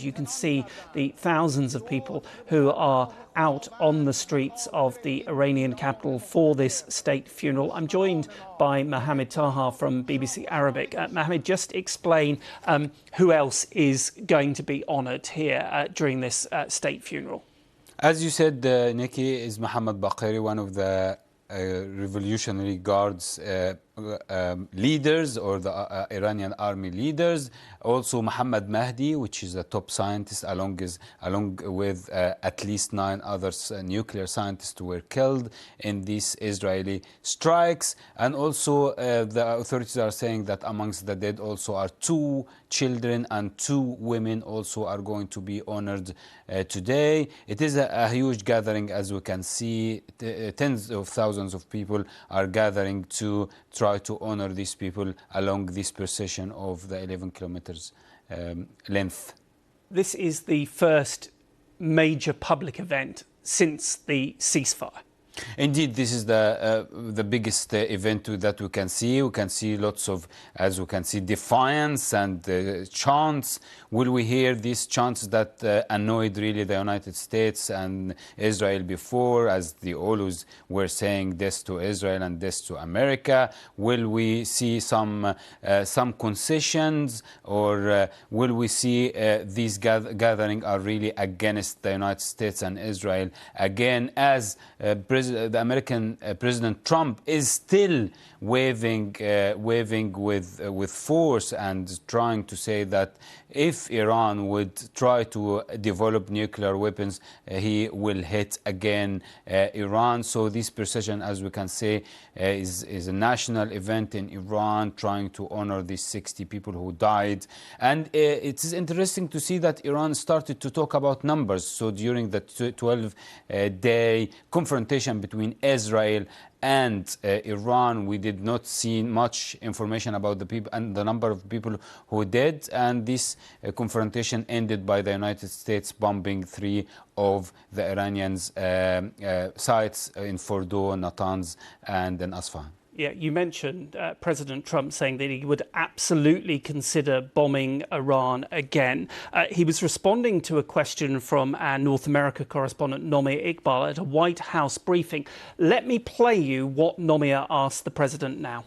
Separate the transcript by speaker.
Speaker 1: You can see the thousands of people who are out on the streets of the Iranian capital for this state funeral. I'm joined by Mohamed Taha from BBC Arabic. Mohamed, just explain who else is going to be honoured here during this state funeral.
Speaker 2: As you said, Nikki, is Mohamed Baqiri, one of the Revolutionary Guards leaders, or the Iranian army leaders. Also Mohamed Mahdi, which is a top scientist, along with at least 9 other nuclear scientists who were killed in these Israeli strikes. And also the authorities are saying that amongst the dead also are 2 children and 2 women also are going to be honored today. It is a huge gathering, as we can see. Tens of thousands of people are gathering to try to honor these people along this procession of the 11 kilometers length.
Speaker 1: This is the first major public event since the ceasefire.
Speaker 2: Indeed, this is the biggest event that we can see. We can see lots of, as we can see, defiance and chants. Will we hear these chants that annoyed really the United States and Israel before, as they always were saying death to Israel and death to America? Will we see some concessions, or will we see these gathering are really against the United States and Israel again, as the American President Trump is still waving with force and trying to say that if Iran would try to develop nuclear weapons, he will hit again Iran. So this procession, as we can say, is a national event in Iran, trying to honor these 60 people who died. And it is interesting to see that Iran started to talk about numbers. So during the 12-day confrontation between Israel and Iran, we did not see much information about the people and the number of people who died. And this confrontation ended by the United States bombing 3 of the Iranians' sites in Fordo, Natanz, and in Asfahan.
Speaker 1: Yeah, you mentioned President Trump saying that he would absolutely consider bombing Iran again. He was responding to a question from our North America correspondent Nomia Iqbal at a White House briefing. Let me play you what Nomia asked the president now.